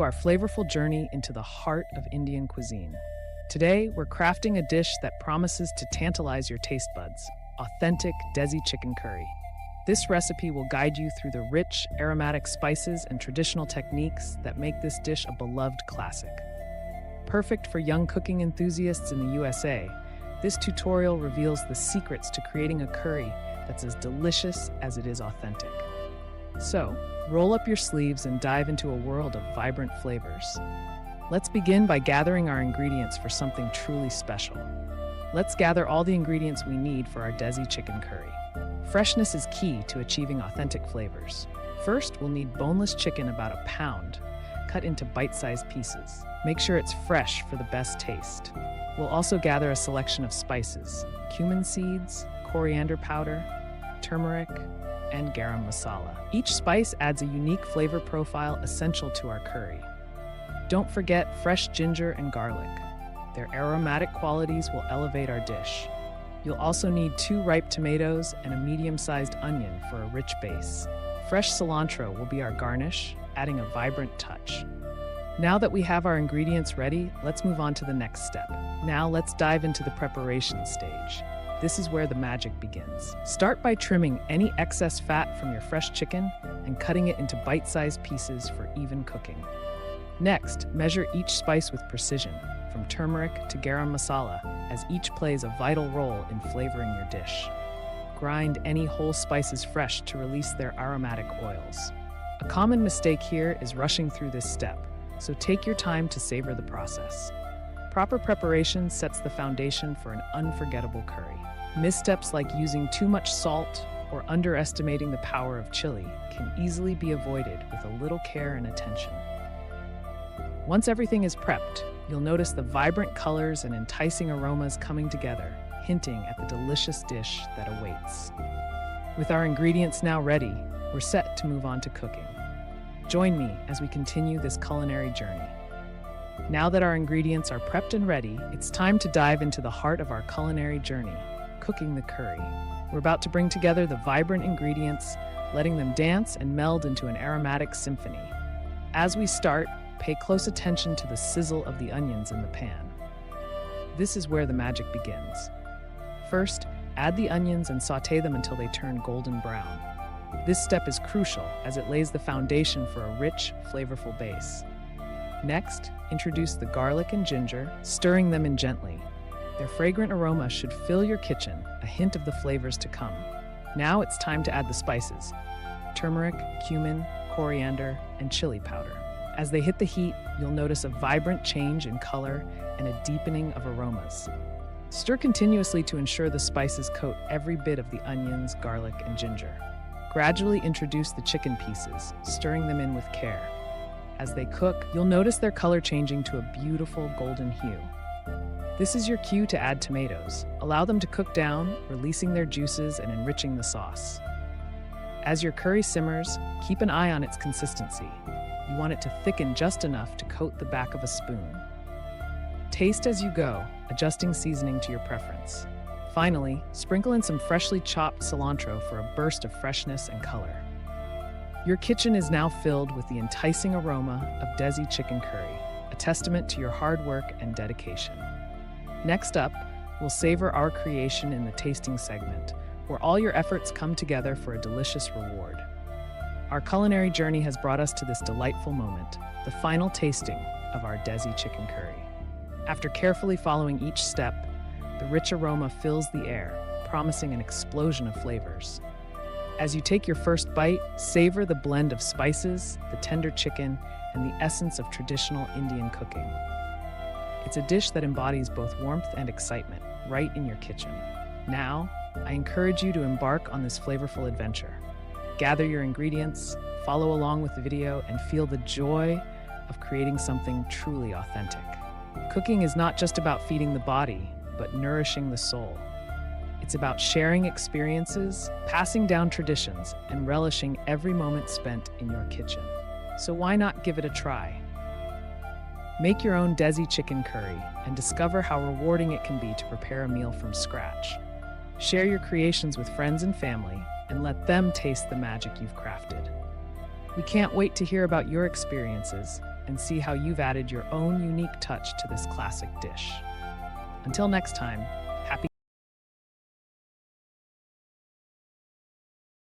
Our flavorful journey into the heart of Indian cuisine. Today, we're crafting a dish that promises to tantalize your taste buds: authentic Desi chicken curry. This recipe will guide you through the rich, aromatic spices and traditional techniques that make this dish a beloved classic. Perfect for young cooking enthusiasts in the USA, this tutorial reveals the secrets to creating a curry that's as delicious as it is authentic. So, roll up your sleeves and dive into a world of vibrant flavors. Let's begin by gathering our ingredients for something truly special. Let's gather all the ingredients we need for our Desi chicken curry. Freshness is key to achieving authentic flavors. First, we'll need boneless chicken about a pound, cut into bite-sized pieces. Make sure it's fresh for the best taste. We'll also gather a selection of spices: cumin seeds, coriander powder, turmeric, and garam masala. Each spice adds a unique flavor profile essential to our curry. Don't forget fresh ginger and garlic. Their aromatic qualities will elevate our dish. You'll also need 2 ripe tomatoes and a medium-sized onion for a rich base. Fresh cilantro will be our garnish, adding a vibrant touch. Now that we have our ingredients ready, let's move on to the next step. Now let's dive into the preparation stage. This is where the magic begins. Start by trimming any excess fat from your fresh chicken and cutting it into bite-sized pieces for even cooking. Next, measure each spice with precision, from turmeric to garam masala, as each plays a vital role in flavoring your dish. Grind any whole spices fresh to release their aromatic oils. A common mistake here is rushing through this step, so take your time to savor the process. Proper preparation sets the foundation for an unforgettable curry. Missteps like using too much salt or underestimating the power of chili can easily be avoided with a little care and attention. Once everything is prepped, you'll notice the vibrant colors and enticing aromas coming together, hinting at the delicious dish that awaits. With our ingredients now ready, we're set to move on to cooking. Join me as we continue this culinary journey. Now that our ingredients are prepped and ready, it's time to dive into the heart of our culinary journey: cooking the curry. We're about to bring together the vibrant ingredients, letting them dance and meld into an aromatic symphony. As we start, pay close attention to the sizzle of the onions in the pan. This is where the magic begins. First, add the onions and sauté them until they turn golden brown. This step is crucial as it lays the foundation for a rich, flavorful base. Next, introduce the garlic and ginger, stirring them in gently. Their fragrant aroma should fill your kitchen, a hint of the flavors to come. Now it's time to add the spices: turmeric, cumin, coriander, and chili powder. As they hit the heat, you'll notice a vibrant change in color and a deepening of aromas. Stir continuously to ensure the spices coat every bit of the onions, garlic, and ginger. Gradually introduce the chicken pieces, stirring them in with care. As they cook, you'll notice their color changing to a beautiful golden hue. This is your cue to add tomatoes. Allow them to cook down, releasing their juices and enriching the sauce. As your curry simmers, keep an eye on its consistency. You want it to thicken just enough to coat the back of a spoon. Taste as you go, adjusting seasoning to your preference. Finally, sprinkle in some freshly chopped cilantro for a burst of freshness and color. Your kitchen is now filled with the enticing aroma of Desi chicken curry, a testament to your hard work and dedication. Next up, we'll savor our creation in the tasting segment, where all your efforts come together for a delicious reward. Our culinary journey has brought us to this delightful moment, the final tasting of our Desi chicken curry. After carefully following each step, the rich aroma fills the air, promising an explosion of flavors. As you take your first bite, savor the blend of spices, the tender chicken, and the essence of traditional Indian cooking. It's a dish that embodies both warmth and excitement, right in your kitchen. Now, I encourage you to embark on this flavorful adventure. Gather your ingredients, follow along with the video, and feel the joy of creating something truly authentic. Cooking is not just about feeding the body, but nourishing the soul. It's about sharing experiences, passing down traditions, and relishing every moment spent in your kitchen. So why not give it a try? Make your own Desi chicken curry and discover how rewarding it can be to prepare a meal from scratch. Share your creations with friends and family and let them taste the magic you've crafted. We can't wait to hear about your experiences. and see how you've added your own unique touch to this classic dish. Until next time,